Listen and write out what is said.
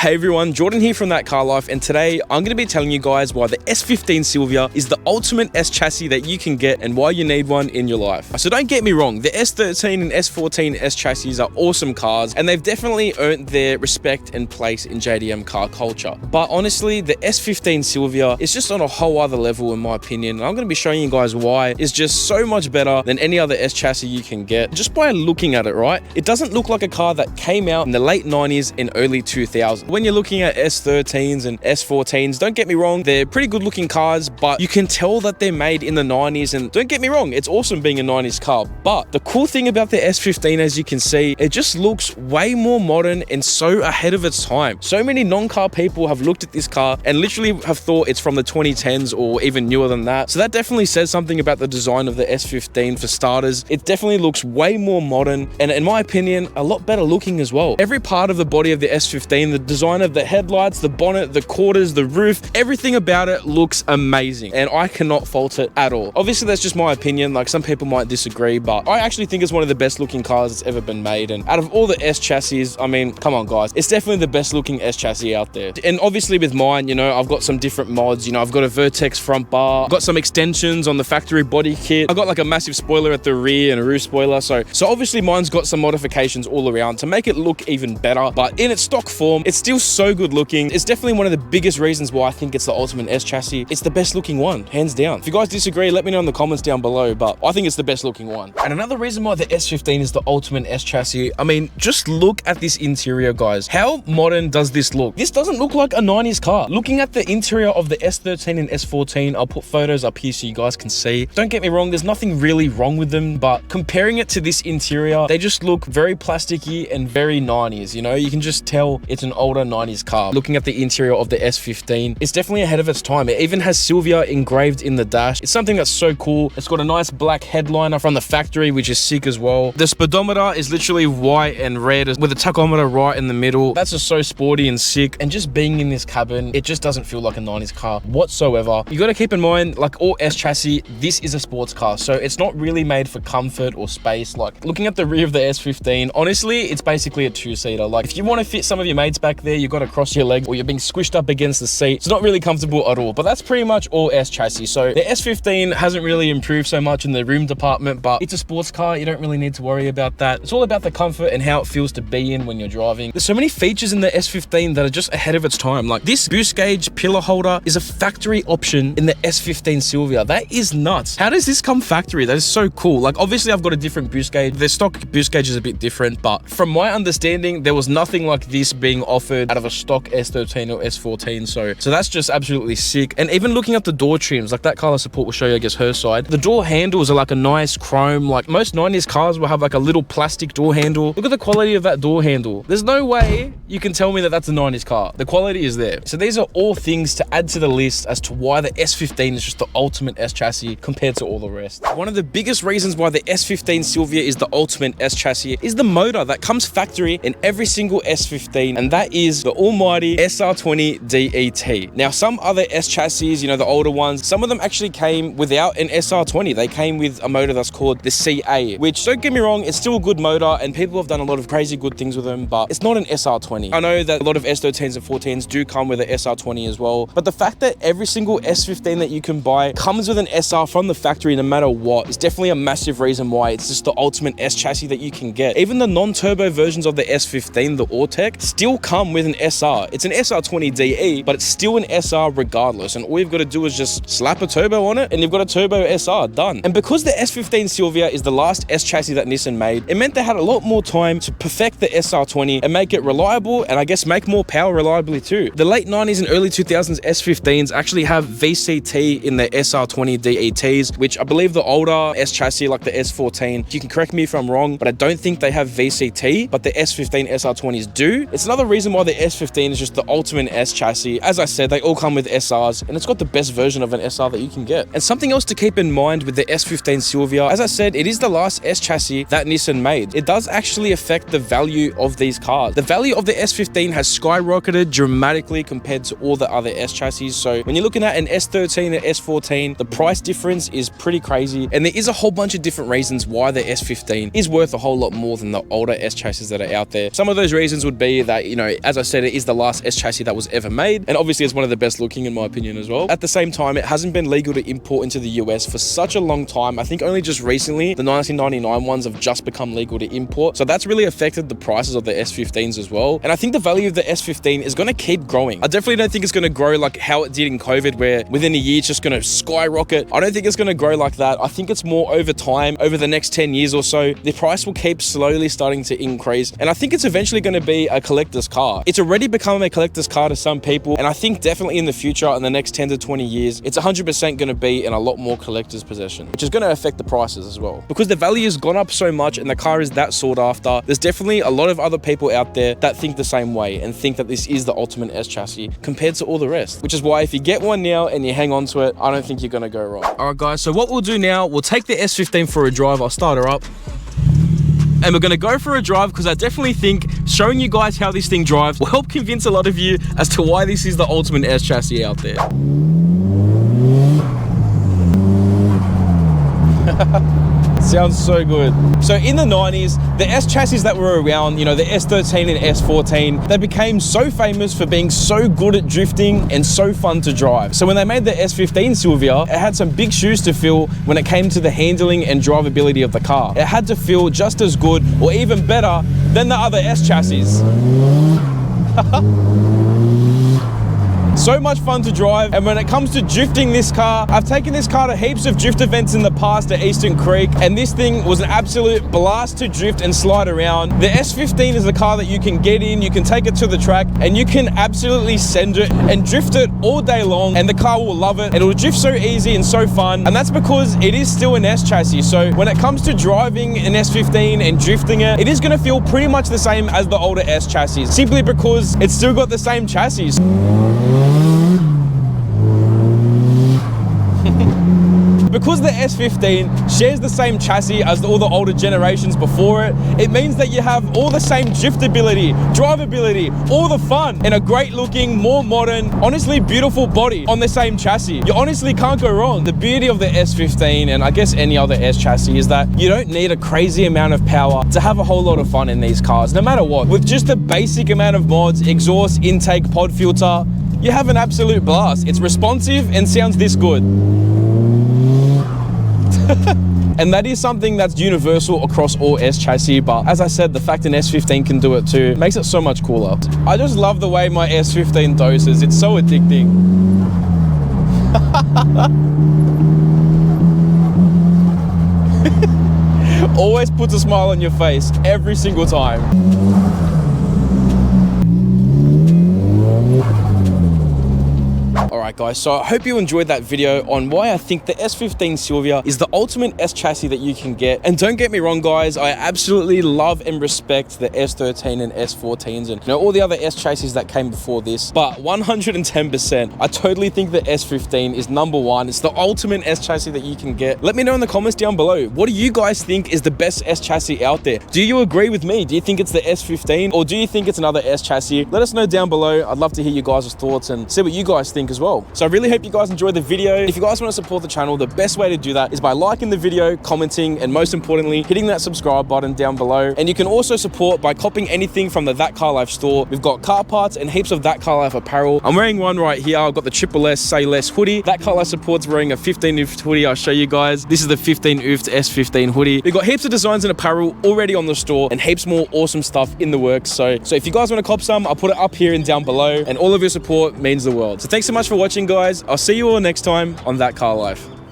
Hey everyone, Jordan here from ThatCarLife, and today I'm going to be telling you guys why the S15 Silvia is the ultimate S chassis that you can get and why you need one in your life. So don't get me wrong, the S13 and S14 S chassis are awesome cars and they've definitely earned their respect and place in JDM car culture. But honestly, the S15 Silvia is just on a whole other level in my opinion. And I'm going to be showing you guys why it's just so much better than any other S chassis you can get just by looking at it, right? It doesn't look like a car that came out in the late 90s and early 2000s. When you're looking at S13s and S14s, don't get me wrong, they're pretty good looking cars, but you can tell that they're made in the 90s, and don't get me wrong, it's awesome being a 90s car. But the cool thing about the S15, as you can see, it just looks way more modern and so ahead of its time. So many non-car people have looked at this car and literally have thought it's from the 2010s or even newer than that. So that definitely says something about the design of the S15 for starters. It definitely looks way more modern and, in my opinion, a lot better looking as well. Every part of the body of the S15, the design of the headlights, the bonnet, the quarters, the roof, everything about it looks amazing and I cannot fault it at all. Obviously that's just my opinion, like some people might disagree, but I actually think it's one of the best looking cars that's ever been made. And out of all the S chassis, I mean, come on guys, it's definitely the best looking S chassis out there. And obviously with mine, you know, I've got some different mods. You know, I've got a Vertex front bar, I've got some extensions on the factory body kit, I've got like a massive spoiler at the rear and a roof spoiler, so obviously mine's got some modifications all around to make it look even better. But in its stock form, it's still so good looking. It's definitely one of the biggest reasons why I think it's the ultimate S chassis. It's the best looking one, hands down. If you guys disagree, let me know in the comments down below, but I think it's the best looking one. And another reason why the S15 is the ultimate S chassis, I mean, just look at this interior, guys. How modern does this look? This doesn't look like a 90s car. Looking at the interior of the S13 and S14, I'll put photos up here so you guys can see. Don't get me wrong, there's nothing really wrong with them, but comparing it to this interior, they just look very plasticky and very 90s, you know? You can just tell it's an older 90s car. Looking at the interior of the S15, it's definitely ahead of its time. It even has Silvia engraved in the dash. It's something that's so cool. It's got a nice black headliner from the factory, which is sick as well. The speedometer is literally white and red with a tachometer right in the middle. That's just so sporty and sick. And just being in this cabin, it just doesn't feel like a 90s car whatsoever. You got to keep in mind, like all S chassis, this is a sports car, so it's not really made for comfort or space. Like looking at the rear of the S15, honestly, it's basically a two-seater. Like if you want to fit some of your mates back there, you got to cross your legs or you're being squished up against the seat. It's not really comfortable at all, but that's pretty much all S chassis. So the S15 hasn't really improved so much in the room department, but it's a sports car. You don't really need to worry about that. It's all about the comfort and how it feels to be in when you're driving. There's so many features in the S15 that are just ahead of its time. Like this boost gauge pillar holder is a factory option in the S15 Silvia. That is nuts. How does this come factory? That is so cool. Like obviously I've got a different boost gauge. The stock boost gauge is a bit different, but from my understanding, there was nothing like this being offered out of a stock S13 or S14. So that's just absolutely sick. And even looking at the door trims, like ThatCarLife support will show you, I guess, her side. The door handles are like a nice chrome. Like most 90s cars will have like a little plastic door handle. Look at the quality of that door handle. There's no way you can tell me that that's a 90s car. The quality is there. So these are all things to add to the list as to why the S15 is just the ultimate S chassis compared to all the rest. One of the biggest reasons why the S15 Silvia is the ultimate S chassis is the motor that comes factory in every single S15, and that is the almighty SR20 DET. Now, some other S chassis, you know, the older ones, some of them actually came without an SR20. They came with a motor that's called the CA, which, don't get me wrong, it's still a good motor and people have done a lot of crazy good things with them, but it's not an SR20. I know that a lot of S13s and 14s do come with an SR20 as well, but the fact that every single S15 that you can buy comes with an SR from the factory no matter what is definitely a massive reason why it's just the ultimate S chassis that you can get. Even the non-turbo versions of the S15, the Autotech, still come with an SR. It's an SR20 DE, but it's still an SR regardless, and all you've got to do is just slap a turbo on it and you've got a turbo SR, done. And because the S15 Silvia is the last S chassis that Nissan made, it meant they had a lot more time to perfect the SR20 and make it reliable, and I guess make more power reliably too. The late 90s and early 2000s S15s actually have VCT in the SR20 DETs, which I believe the older S chassis like the S14, you can correct me if I'm wrong, but I don't think they have VCT, but the S15 SR20s do. It's another reason why the S15 is just the ultimate S chassis. As I said, they all come with SRs, and it's got the best version of an SR that you can get. And something else to keep in mind with the S15 Silvia, as I said, it is the last S chassis that Nissan made. It does actually affect the value of these cars. The value of the S15 has skyrocketed dramatically compared to all the other S chassis. So when you're looking at an S13 and S14, the price difference is pretty crazy, and there is a whole bunch of different reasons why the S15 is worth a whole lot more than the older S chassis that are out there. Some of those reasons would be that, you know, as As I said, it is the last S chassis that was ever made, and obviously it's one of the best looking in my opinion as well. At the same time, it hasn't been legal to import into the US for such a long time. I think only just recently, the 1999 ones have just become legal to import. So that's really affected the prices of the S15s as well. And I think the value of the S15 is going to keep growing. I definitely don't think it's going to grow like how it did in COVID, where within a year it's just going to skyrocket. I don't think it's going to grow like that. I think it's more over time, over the next 10 years or so, the price will keep slowly starting to increase. And I think it's eventually going to be a collector's car. It's already become a collector's car to some people. And I think definitely in the future, in the next 10 to 20 years, it's 100% going to be in a lot more collector's possession, which is going to affect the prices as well. Because the value has gone up so much and the car is that sought after, there's definitely a lot of other people out there that think the same way and think that this is the ultimate S chassis compared to all the rest. Which is why if you get one now and you hang on to it, I don't think you're going to go wrong. All right, guys, so what we'll do now, we'll take the S15 for a drive. I'll start her up. And we're going to go for a drive because I definitely think showing you guys how this thing drives will help convince a lot of you as to why this is the ultimate S chassis out there. Sounds so good. So in the 90s, the S chassis that were around, you know, the S13 and S14, they became so famous for being so good at drifting and so fun to drive. So when they made the S15 Silvia, it had some big shoes to fill when it came to the handling and drivability of the car. It had to feel just as good or even better than the other S chassis. So much fun to drive, and when it comes to drifting this car, I've taken this car to heaps of drift events in the past at Eastern Creek, and this thing was an absolute blast to drift and slide around. The S15 is a car that you can get in, you can take it to the track, and you can absolutely send it and drift it all day long, and the car will love it. It'll drift so easy and so fun, and that's because it is still an S chassis. So when it comes to driving an S15 and drifting it, it is going to feel pretty much the same as the older S chassis, simply because it's still got the same chassis. Because the S15 shares the same chassis as all the older generations before it, it means that you have all the same driftability, drivability, all the fun, and a great looking, more modern, honestly beautiful body on the same chassis. You honestly can't go wrong. The beauty of the S15, and I guess any other S chassis, is that you don't need a crazy amount of power to have a whole lot of fun in these cars, no matter what. With just a basic amount of mods, exhaust, intake, pod filter, you have an absolute blast. It's responsive and sounds this good. And that is something that's universal across all S chassis, but as I said, the fact an S15 can do it too makes it so much cooler. I just love the way my S15 doses. It's so addicting. Always puts a smile on your face every single time. Alright guys, so I hope you enjoyed that video on why I think the S15 Silvia is the ultimate S chassis that you can get. And don't get me wrong guys, I absolutely love and respect the S13 and S14s and all the other S chassis that came before this. But 110%, I totally think the S15 is number one. It's the ultimate S chassis that you can get. Let me know in the comments down below. What do you guys think is the best S chassis out there? Do you agree with me? Do you think it's the S15 or do you think it's another S chassis? Let us know down below. I'd love to hear you guys' thoughts and see what you guys think as well. So I really hope you guys enjoyed the video. If you guys want to support the channel, the best way to do that is by liking the video, commenting, and most importantly, hitting that subscribe button down below. And you can also support by copying anything from the ThatCarLife store. We've got car parts and heaps of ThatCarLife apparel. I'm wearing one right here. I've got the Triple S Say Less hoodie. ThatCarLife support's wearing a 15 ooft hoodie. I'll show you guys. This is the 15 ooft S15 hoodie. We've got heaps of designs and apparel already on the store and heaps more awesome stuff in the works. So if you guys want to cop some, I'll put it up here and down below. And all of your support means the world. So thanks so much for watching, guys. I'll see you all next time on ThatCarLife.